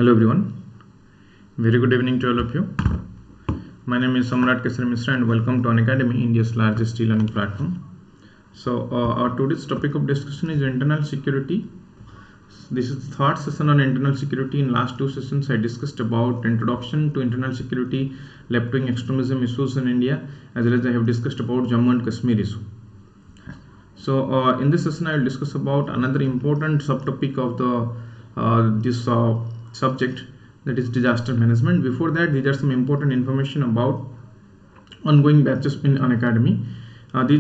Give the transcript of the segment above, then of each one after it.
Hello everyone, very good evening to all of you. My name is Samrat Keshari Mishra and welcome to Unacademy, India's largest e-learning platform. So our today's topic of discussion is internal security. This is the third session on internal security. In last two sessions I discussed about introduction to internal security, left-wing extremism issues in India, as well as I have discussed about Jammu and Kashmir issue. So in this session I will discuss about another important subtopic of this subject, that is disaster management. Before that, these are some important information about ongoing batches in Unacademy.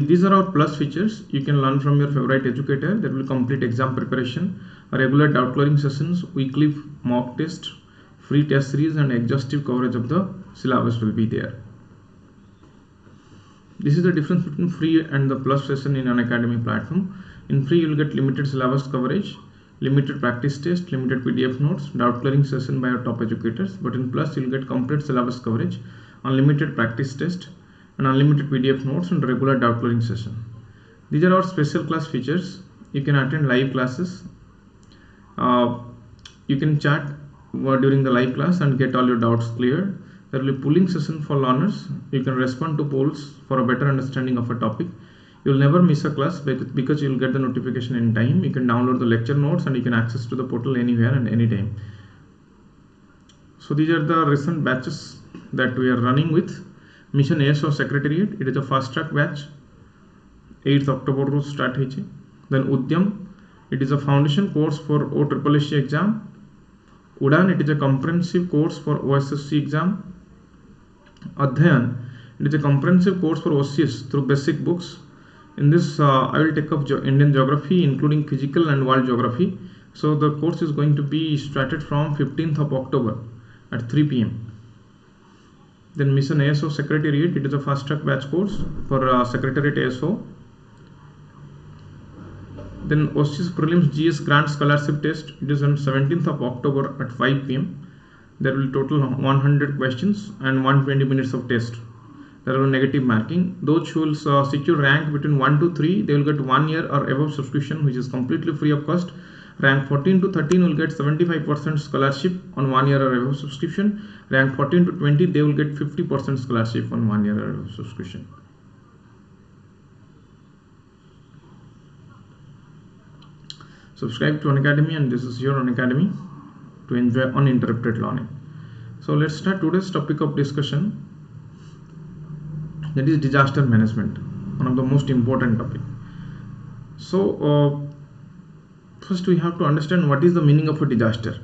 These are our plus features. You can learn from your favorite educator. That will complete exam preparation, regular doubt clearing sessions, weekly mock test, free test series, and exhaustive coverage of the syllabus will be there. This is the difference between free and the plus session in Unacademy platform. In free, you will get limited syllabus coverage, limited practice test, limited PDF notes, doubt clearing session by our top educators. But in plus, you will get complete syllabus coverage, unlimited practice test, and unlimited PDF notes and regular doubt clearing session. These are our special class features. You can attend live classes. You can chat during the live class and get all your doubts cleared. There will be polling session for learners. You can respond to polls for a better understanding of a topic. You will never miss a class because you will get the notification in time. You can download the lecture notes and you can access to the portal anywhere and anytime. So these are the recent batches that we are running with. Mission ASO Secretariat, it is a fast track batch. 8th October start hoiche. Then Udyam, it is a foundation course for OSSC exam. Udan, it is a comprehensive course for OSSC exam. Adhyayan, it is a comprehensive course for OCS through basic books. In this I will take up Indian geography, including physical and world geography. So the course is going to be started from 15th of October at 3 p.m. Then Mission ASO Secretariat, it is a fast track batch course for Secretariat ASO. Then OCS Prelims GS Grant Scholarship Test, it is on 17th of October at 5 p.m. There will total 100 questions and 120 minutes of test. There will be negative marking. Those who will secure rank between 1 to 3, they will get 1 year or above subscription, which is completely free of cost. Rank 14 to 13 will get 75% scholarship on 1 year or above subscription. Rank 14 to 20, they will get 50% scholarship on 1 year or above subscription. Subscribe to Unacademy, and this is your Unacademy to enjoy uninterrupted learning. So let's start today's topic of discussion, that is disaster management, one of the most important topic. So first we have to understand what is the meaning of a disaster.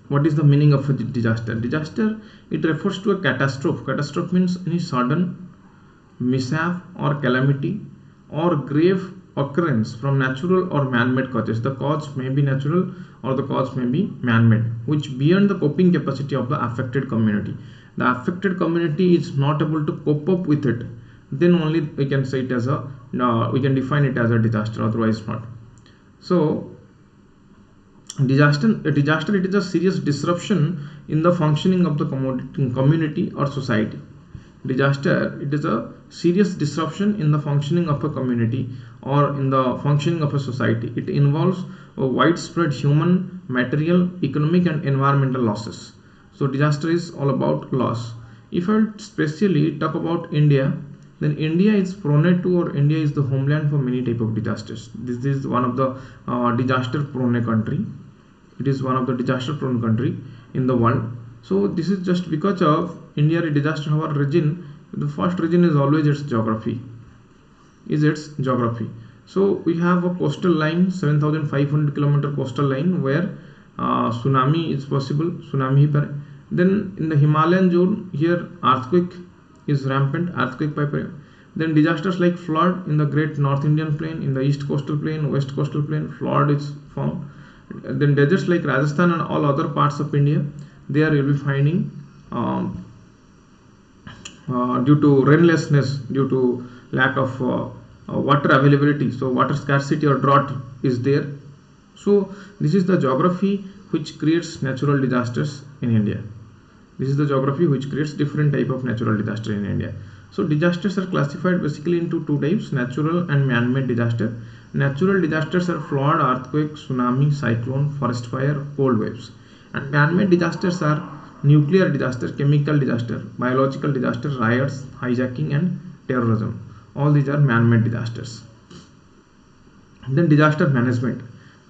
What is the meaning of a disaster? Disaster, it refers to a catastrophe. Catastrophe means any sudden mishap or calamity or grave occurrence from natural or man-made causes. The cause may be natural or the cause may be man-made, which beyond the coping capacity of the affected community. The affected community is not able to cope up with it, then only we can say it as a we can define it as a disaster, otherwise not. So disaster it is a serious disruption in the functioning of the community or society. Disaster, it is a serious disruption in the functioning of a community or in the functioning of a society. It involves a widespread human, material, economic and environmental losses. So disaster is all about loss. If I specially talk about India, then India is prone to, or India is the homeland for many type of disasters. This is one of the disaster prone country. It is one of the disaster prone country in the world. So this is just because of India a disaster our region. The first region is always its geography. So we have a coastal line, 7,500 kilometer coastal line, where tsunami is possible. Then in the Himalayan zone, here earthquake is rampant, then disasters like flood in the great North Indian plain, in the east coastal plain, west coastal plain, flood is found. Then deserts like Rajasthan and all other parts of India, there you will be finding due to rainlessness, due to lack of water availability, so water scarcity or drought is there. So this is the geography which creates natural disasters in India. This is the geography which creates different type of natural disaster in India. So disasters are classified basically into two types, natural and man-made disaster. Natural disasters are flood, earthquake, tsunami, cyclone, forest fire, cold waves. And man-made disasters are nuclear disaster, chemical disaster, biological disaster, riots, hijacking and terrorism. All these are man-made disasters. Then disaster management.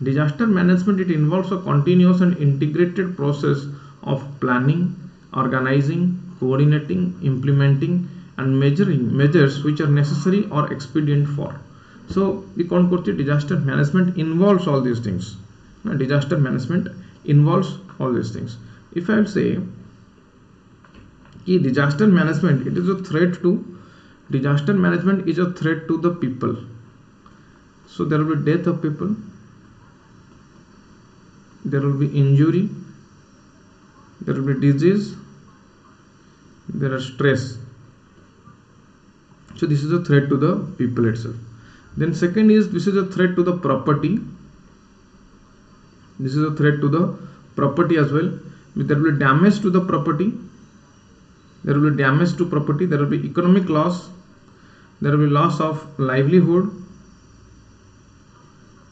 Disaster management, it involves a continuous and integrated process of planning, organizing, coordinating, implementing and measuring measures which are necessary or expedient for. So the concept disaster management involves all these things. Disaster management involves all these things. If I will say disaster management, it is a threat to disaster management is a threat to the people. So there will be death of people, there will be injury, there will be disease, there are stress. So this is a threat to the people itself. Then second is, this is a threat to the property. This is a threat to the property as well. There will be damage to the property, there will be damage to property, there will be economic loss, there will be loss of livelihood,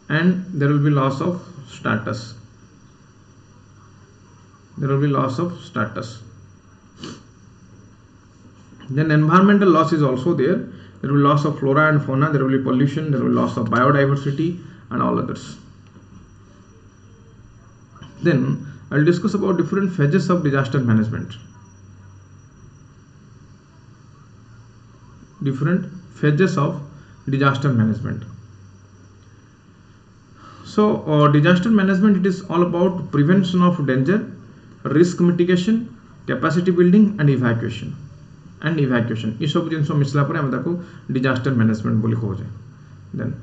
and there will be loss of status. There will be loss of status. Then environmental loss is also there. There will be loss of flora and fauna, there will be pollution, there will be loss of biodiversity and all others. Then I will discuss about different phases of disaster management. Different phases of disaster management. So disaster management, it is all about prevention of danger, risk mitigation, capacity building and evacuation. ये सब जिन मिसला पर हमको disaster management बोली कहुचे. Then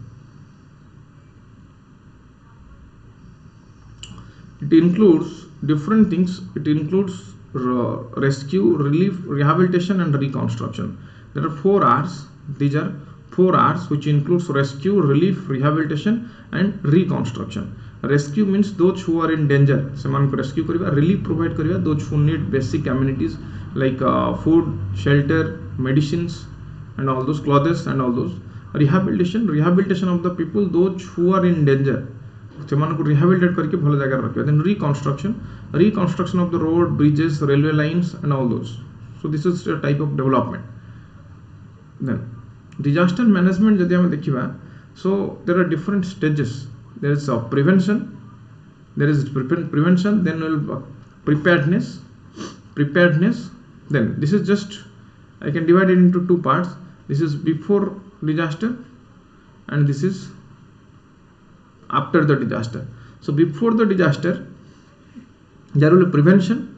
it includes different things. It includes rescue, relief, rehabilitation and reconstruction. There are 4 R's. These are 4 R's which includes rescue, relief, rehabilitation and reconstruction. Rescue means those who are in danger, semanku rescue kariba. Relief provide kariba those who need basic amenities like food, shelter, medicines and all those, clothes and all those. Rehabilitation of the people, those who are in danger, semanku rehabilitate करके भलो जगह रखियो. Then reconstruction of the road, bridges, railway lines and all those. So this is a type of development. Then disaster management जदि हमें देखिबा, so there are different stages. There is prevention, then will preparedness. Then this is just, I can divide it into 2 parts. This is before disaster and this is after the disaster. So before the disaster there will be prevention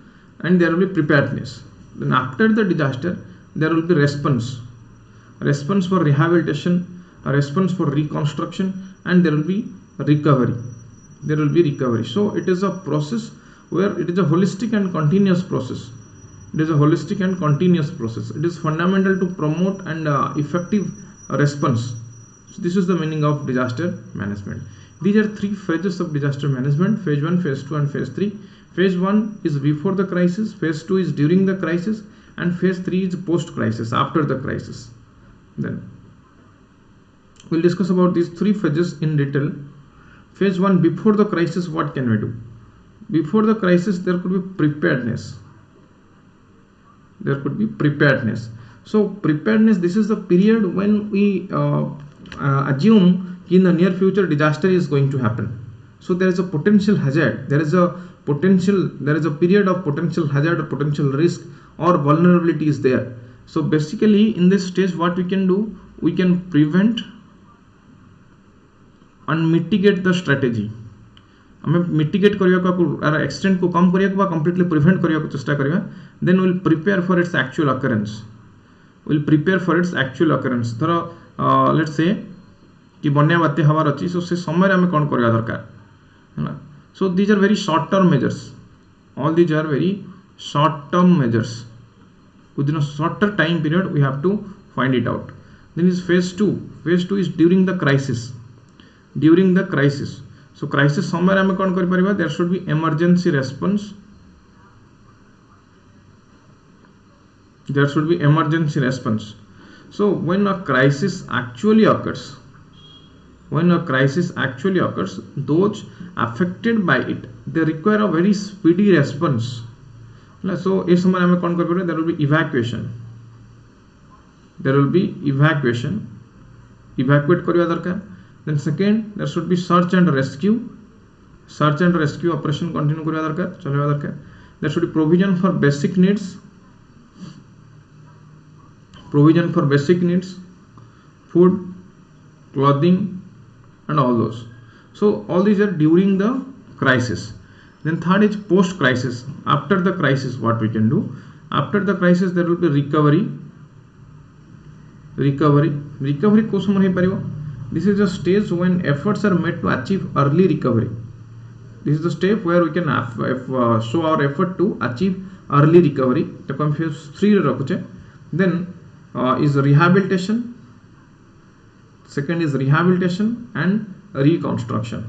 and there will be preparedness. Then after the disaster there will be response for rehabilitation, a response for reconstruction and there will be recovery. So it is a process where it is a holistic and continuous process. It is fundamental to promote and effective response. So this is the meaning of disaster management. These are 3 phases of disaster management: phase 1, phase 2 and phase 3. Phase 1 is before the crisis, phase 2 is during the crisis and phase 3 is post crisis, after the crisis. Then we'll discuss about these 3 phases in detail. Phase 1, before the crisis, what can we do? Before the crisis there could be preparedness. So preparedness, this is the period when we assume in the near future disaster is going to happen. So there is a potential hazard, there is a period of potential hazard or potential risk or vulnerability is there. So basically in this stage what we can do, we can prevent and mitigate the strategy. हमें mitigate करिया extent को कम करिया completely prevent करिया चेष्टा करिया. Then will prepare for its actual occurrence. धर let's say कि बन्या बात्या हवार अछि, सो से समय रे हमें कोन करिया दरकार है. So these are very short term measures. All these are very short term measures. within a shorter time period we have to find it out. Then is phase 2. Phase 2 is during the crisis. So crisis somewhere ame kon kari pariba, there should be emergency response. So when a crisis actually occurs, when a crisis actually occurs, those affected by it, they require a very speedy response. So if someone am kon kar there will be evacuation. There will be evacuate kariya darkar. Then second, there should be search and rescue operation continue kariya darkar, chaliba darkar. There should be provision for basic needs, food, clothing, and all those. So all these are during the crisis. Then third is post crisis. After the crisis, what we can do? After the crisis, there will be recovery ko samay hai paribo. This is a stage when efforts are made to achieve early recovery. This is the step where we can show our effort to achieve early recovery. Then is rehabilitation. Second is rehabilitation and reconstruction.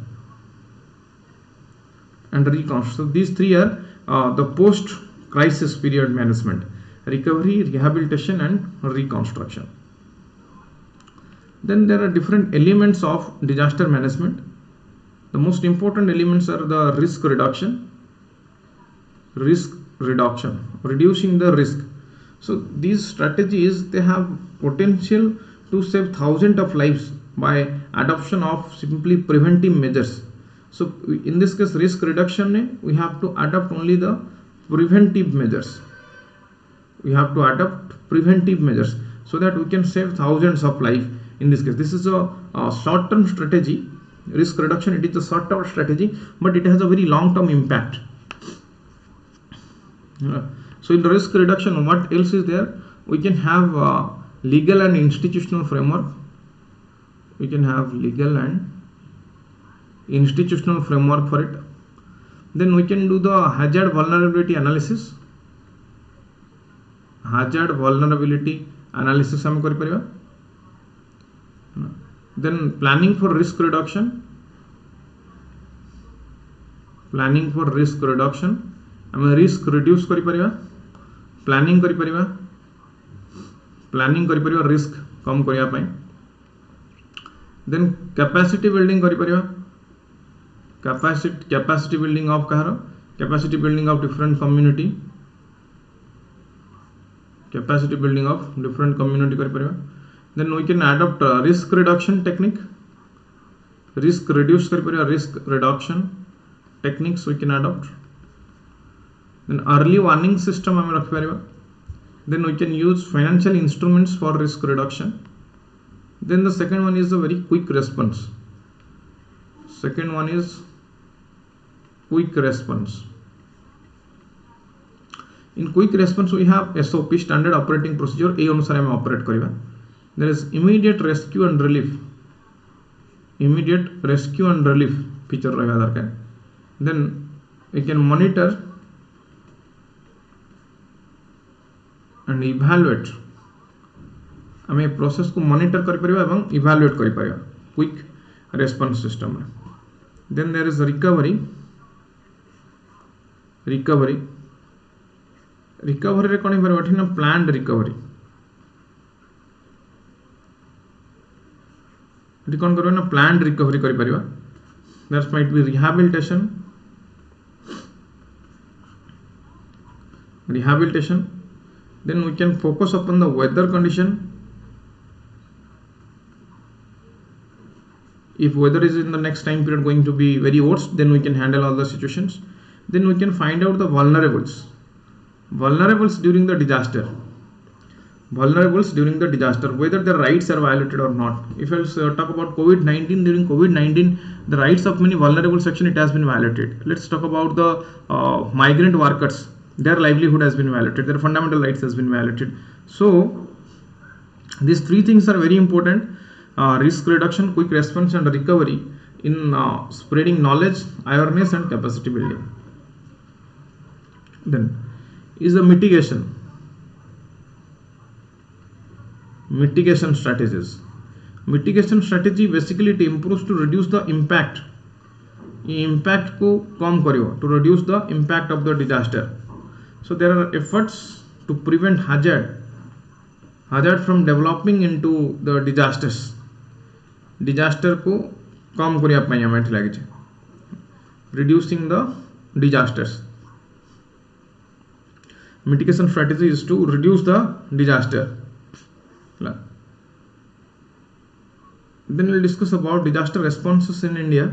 So these three are the post crisis period management: recovery, rehabilitation, and reconstruction. Then there are different elements of disaster management. The most important elements are the risk reduction, reducing the risk. So these strategies, they have potential to save thousands of lives by adoption of simply preventive measures. So in this case, risk reduction, we have to adopt only the preventive measures. So that we can save thousands of lives. In this case, this is a short-term strategy. Risk reduction, it is a short-term strategy, but it has a very long-term impact. So in the risk reduction, what else is there? We can have legal and institutional framework. We can have legal and institutional framework for it. Then we can do the hazard vulnerability analysis. Then planning for risk reduction. Risk reduce planning risk कम करिया पाई. Then capacity building capacity building of kahar, capacity building of different community Then we can adopt risk reduction technique, risk reduction techniques we can adopt. Then early warning system ame rakhi pariba. Then we can use financial instruments for risk reduction. Then the second one is a very quick response. In quick response we have SOP, standard operating procedure. A अनुसार हम operate करिबा. There is immediate rescue and relief feature रहेगा दरकार. Then we can monitor and evaluate. हमें process को monitor कर परिबा एवं इवैल्यूएट कर परिबा क्विक रेस्पॉन्स सिस्टम में. देन देयर इज रिकवरी रे कोन परिबा ठिना प्लान्ड रिकवरी. एटी कोन करबा ना प्लान्ड रिकवरी कर परिबा. That might be rehabilitation. Then we can focus upon the weather condition. If weather is in the next time period going to be very worse, then we can handle all the situations. Then we can find out the vulnerables during the disaster. Whether their rights are violated or not. If I talk about COVID-19, during COVID-19, the rights of many vulnerable section, it has been violated. Let's talk about the migrant workers. Their livelihood has been violated, their fundamental rights has been violated. So these three things are very important: risk reduction, quick response, and recovery in spreading knowledge, awareness, and capacity building. Then is the mitigation strategies. Mitigation strategy basically it improves to reduce the impact. Impact को कम करियो, to reduce the impact of the disaster. So there are efforts to prevent hazard from developing into the disasters. Disaster को कम करिया पई हम एठी लागि छै reducing the disasters. Mitigation strategy is to reduce the disaster. Then we'll discuss about disaster responses in India.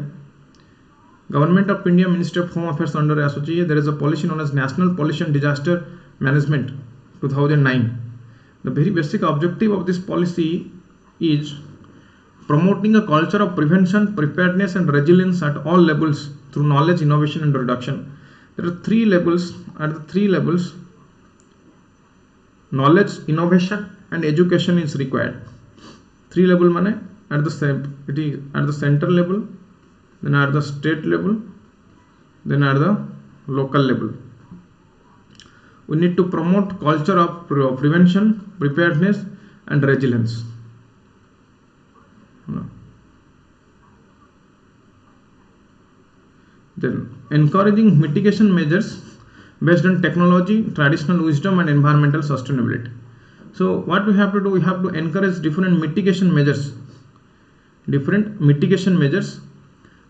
Government of India, Ministry of Home Affairs under ASOC, there is a policy known as National Policy and Disaster Management 2009. The very basic objective of this policy is promoting a culture of prevention, preparedness and resilience at all levels through knowledge, innovation and reduction. There are three levels. At the three levels, knowledge, innovation and education is required. Three level mane at the center level, then at the state level, then at the local level. We need to promote culture of prevention, preparedness and resilience. Then encouraging mitigation measures based on technology, traditional wisdom and environmental sustainability. So what we have to do, we have to encourage different mitigation measures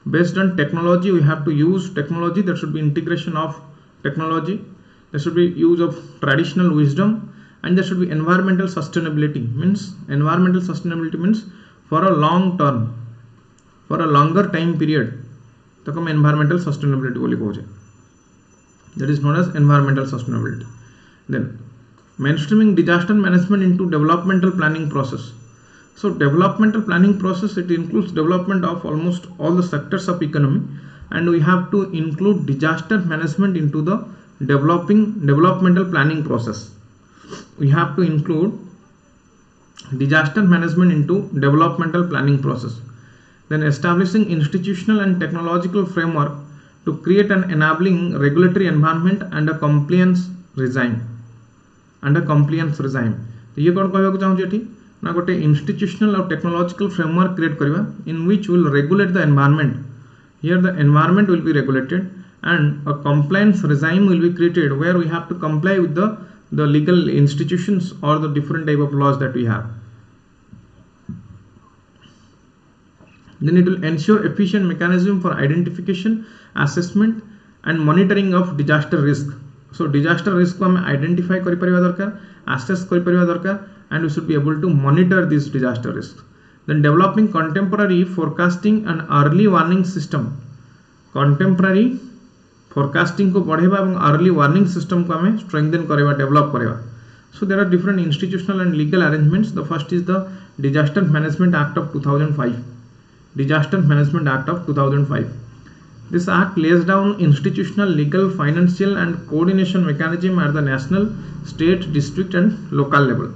based on technology. We have to use technology. There should be integration of technology, there should be use of traditional wisdom, and there should be environmental sustainability. Environmental sustainability means for a long term, for a longer time period, तो हम environmental sustainability बोली कहोजे. That is known as environmental sustainability. Then mainstreaming disaster management into developmental planning process. So developmental planning process, it includes development of almost all the sectors of economy, and we have to include disaster management into the developmental planning process. We have to include disaster management into developmental planning process. Then establishing institutional and technological framework to create an enabling regulatory environment and a compliance regime. तो ये कौन कहबा को चाहूँ एठी ना गोटे institutional और technological framework create करबा in which will regulate the environment. Here the environment will be regulated and a compliance regime will be created where we have to comply with the legal institutions or the different type of laws that we have. Then it will ensure efficient mechanism for identification, assessment and monitoring of disaster risk. So disaster risk को हमें identify करि परिबा दरकार, assess करि परिबा दरकार, and we should be able to monitor this disaster risk. Then developing contemporary forecasting and early warning system. Contemporary forecasting को बढ़ेबा एवं early warning system को हमें strengthen करेबा, develop करेबा. So there are different institutional and legal arrangements. The first is the Disaster Management Act of 2005. Disaster Management Act of 2005. This act lays down institutional, legal, financial and coordination mechanism at the national, state, district and local level.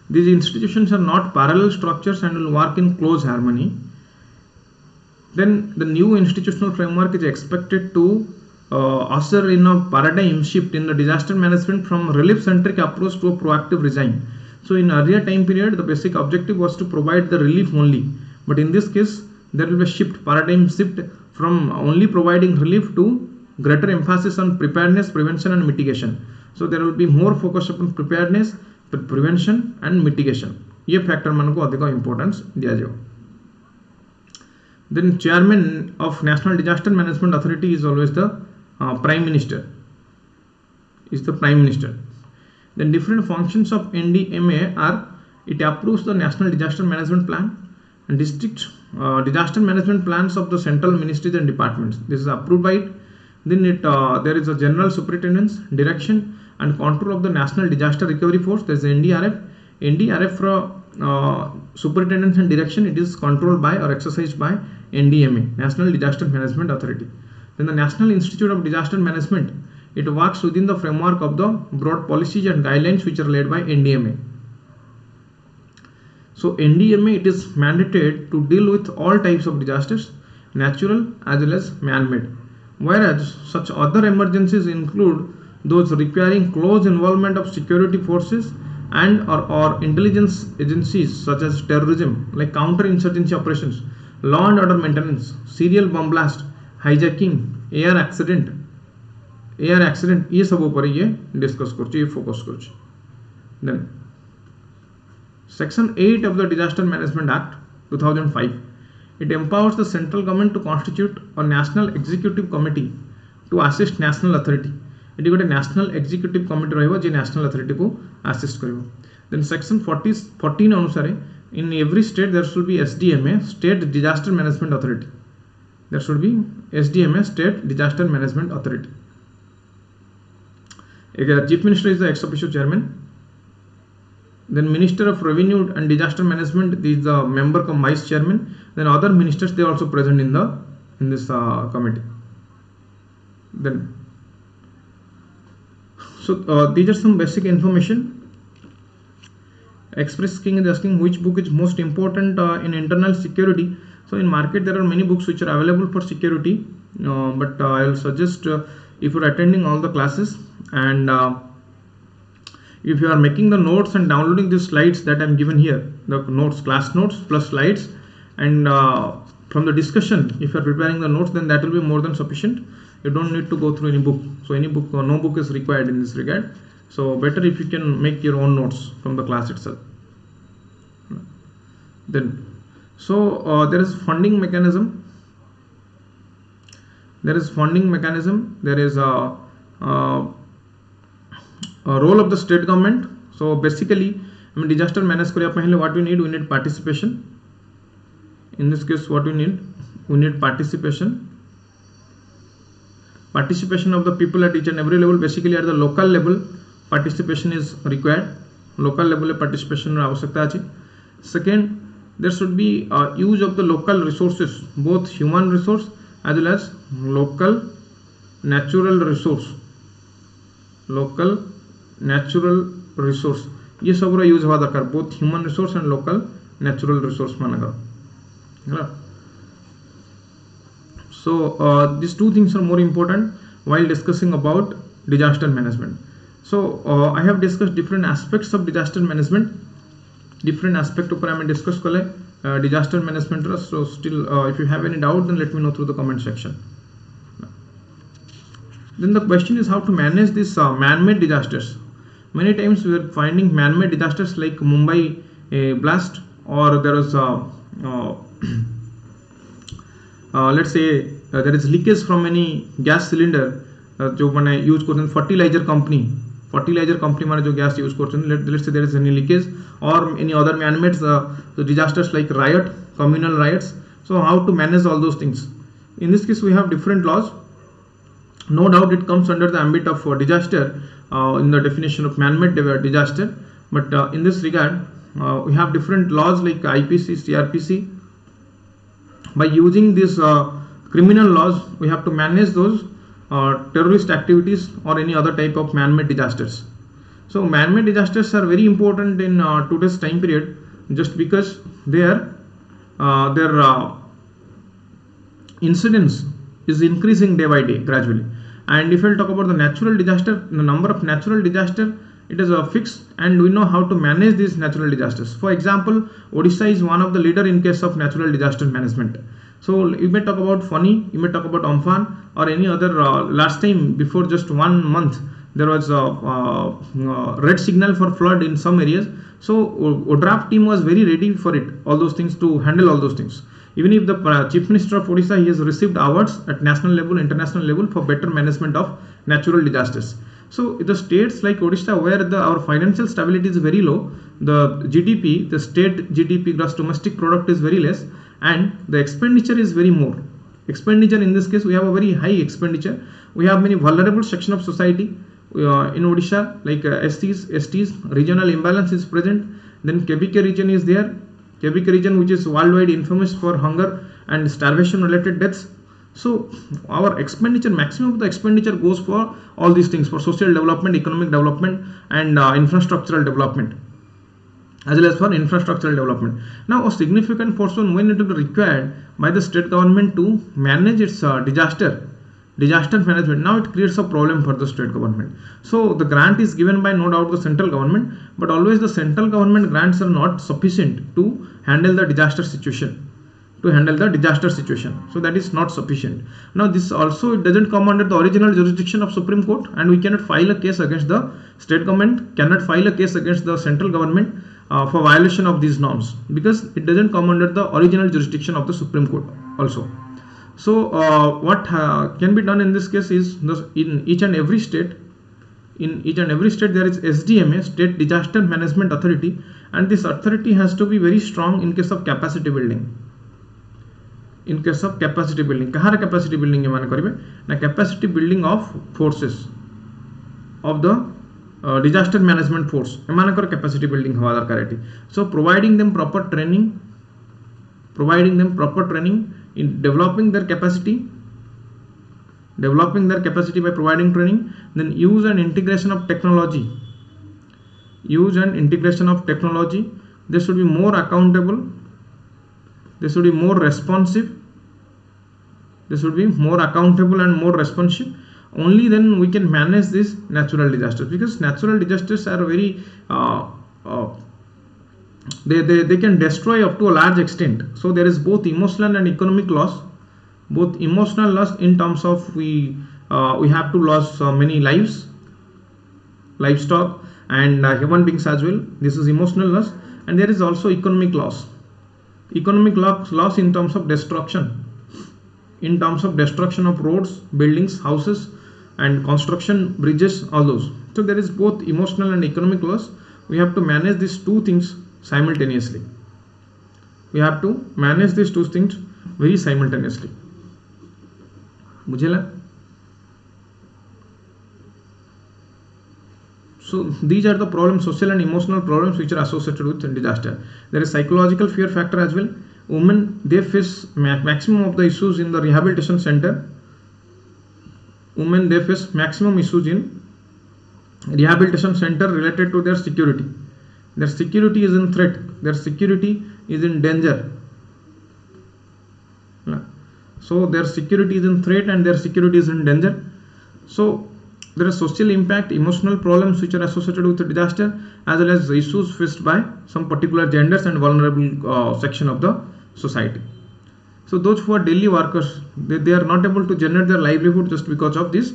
These institutions are not parallel structures and will work in close harmony. Then the new institutional framework is expected to usher in a paradigm shift in the disaster management from relief centric approach to a proactive regime. So in earlier time period, the basic objective was to provide the relief only, but in this case there will be a paradigm shift from only providing relief to greater emphasis on preparedness, prevention and mitigation. So there will be more focus upon preparedness, prevention and mitigation. ये factor मान को अधिक importance दिया जाओ. Then chairman of National Disaster Management Authority is always the Prime Minister. Then different functions of NDMA are: it approves the National Disaster Management Plan and district disaster management plans of the central ministries and departments. This is approved by it. Then there is a general superintendence, direction and control of the National Disaster Recovery Force. There is NDRF. NDRF for superintendence and direction, it is controlled by or exercised by NDMA, National Disaster Management Authority. Then the National Institute of Disaster Management, it works within the framework of the broad policies and guidelines which are led by NDMA. So NDMA, it is mandated to deal with all types of disasters, natural as well as man-made, whereas such other emergencies include those requiring close involvement of security forces and or intelligence agencies such as terrorism, like counter-insurgency operations, law and order maintenance, serial bomb blast, hijacking, air accident, ये सब ऊपर ये discuss कर ये focus कर. Then Section 8 of the Disaster Management Act, 2005. It empowers the central government to constitute a national executive committee to assist national authority. It is a national executive committee रहिबो जे national authority को assist करिवो. Then section 14 अनुसार in every state there should be SDMA, State Disaster Management Authority. There should be SDMA, State Disaster Management Authority. Chief Minister is the ex officio chairman. Then Minister of Revenue and Disaster Management is the member cum vice chairman. Then other ministers, they are also present in this committee. Then so these are some basic information. Express King is asking which book is most important in internal security. So in market there are many books which are available for security, but I will suggest if you are attending all the classes and if you are making the notes and downloading the slides that I am given here, the notes, class notes plus slides, and from the discussion, if you are preparing the notes, then that will be more than sufficient. You don't need to go through any book. So any book, no book is required in this regard. So better if you can make your own notes from the class itself. Then there is funding mechanism. There is a role of the state government. So basically, I mean, disaster manage kariya pehle what we need participation. In this case, what we need participation. Participation of the people at each and every level. Basically at the local level, participation is required. Local level participation आवश्यकता अछि. Second, there should be use of the local resources, both human resource as well as local natural resource. ये सब रा use हवा दरकार, both human resource and local natural resource मानकर. So these two things are more important while discussing about disaster management. So I have discussed different aspects of disaster management. Different aspect ऊपर हमें discuss करें disaster management. So still if you have any doubt, then let me know through the comment section. Then the question is how to manage these man-made disasters. Many times we are finding man-made disasters like Mumbai blast, or there was let's say there is leakage from any gas cylinder जो मैंने use करते हैं fertilizer company माने जो gas use करते हैं. Let's say there is any leakage or any other man-made disasters like riot, communal riots. So how to manage all those things? In this case we have different laws. No doubt it comes under the ambit of disaster in the definition of man-made disaster, but in this regard we have different laws like IPC, CRPC. By using these criminal laws, we have to manage those terrorist activities or any other type of man-made disasters. So man-made disasters are very important in today's time period, just because their incidence is increasing day by day gradually. And if I talk about the natural disaster, the number of natural disaster, it is fixed, and we know how to manage these natural disasters. For example, Odisha is one of the leader in case of natural disaster management. So you may talk about Fani, you may talk about Amphan or any other. Last time, before just 1 month, there was a red signal for flood in some areas. So ODRAF team was very ready for it, all those things, to handle all those things. Even if the Chief Minister of Odisha, he has received awards at national level, international level for better management of natural disasters. So the states like Odisha, where our financial stability is very low, the GDP, the state GDP, gross domestic product, is very less, and the expenditure is very more. Expenditure in this case, we have a very high expenditure. We have many vulnerable section of society in Odisha, like STs, regional imbalance is present. Then KBK region is there. KBK region, which is worldwide infamous for hunger and starvation related deaths. So our expenditure, maximum of the expenditure goes for all these things, for social development, economic development, and infrastructural development, as well as for infrastructural development. Now a significant portion when it will be required by the state government to manage its disaster management, now it creates a problem for the state government. So the grant is given by no doubt the central government, but always the central government grants are not sufficient to handle the disaster situation. So that is not sufficient. Now this also, it doesn't come under the original jurisdiction of Supreme Court, and we cannot file a case against the state government, cannot file a case against the central government for violation of these norms, because it doesn't come under the original jurisdiction of the Supreme Court also. So what can be done in this case is, in each and every state there is SDMA, State Disaster Management Authority, and this authority has to be very strong in case of capacity building. In case of capacity building, kahar capacity building एମାନେ करिवे ना, capacity building of forces of the disaster management force, एमानकर capacity building हवा दरकार eighty. So providing them proper training in developing their capacity by providing training, then use and integration of technology. They should be more accountable, they should be more responsive, and more responsive. Only then we can manage these natural disasters, because natural disasters are very they can destroy up to a large extent. So there is both emotional and economic loss. Both emotional loss in terms of we have to lose many lives, livestock, and human beings as well. This is emotional loss. And there is also economic loss. Loss in terms of destruction, of roads, buildings, houses, and construction, bridges, all those. So there is both emotional and economic loss. We have to manage these two things simultaneously. Very simultaneously. Bujhela? So these are the problems, social and emotional problems, which are associated with disaster. There is psychological fear factor as well. Women, they face maximum of the issues in the rehabilitation center. They face maximum issues in rehabilitation center related to their security. Their security is in threat. Their security is in danger. So their security is in threat and their security is in danger. So there is social impact, emotional problems which are associated with the disaster, as well as issues faced by some particular genders and vulnerable section of the society. So those who are daily workers, they are not able to generate their livelihood just because of these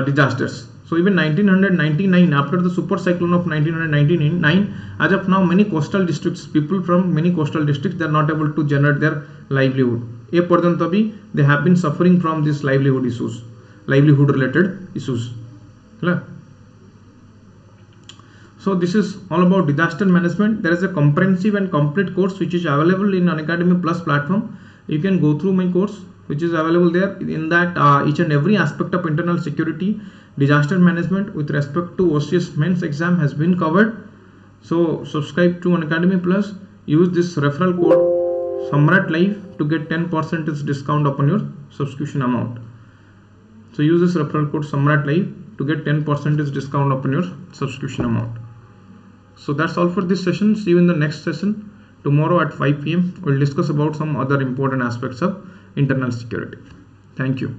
disasters. So even 1999, after the super cyclone of 1999, as of now, many coastal districts, people from many coastal districts, they are not able to generate their livelihood. They have been suffering from these livelihood related issues. So this is all about disaster management. There is a comprehensive and complete course which is available in Unacademy Plus platform. You can go through my course which is available there. In that each and every aspect of internal security, disaster management with respect to OAS Mains exam has been covered. So subscribe to Unacademy Plus. Use this referral code Samrat Live to get 10% discount upon your subscription amount. So use this referral code Samrat Live to get 10% discount upon your subscription amount. So that's all for this session. See you in the next session. Tomorrow at 5 PM we'll discuss about some other important aspects of internal security. Thank you.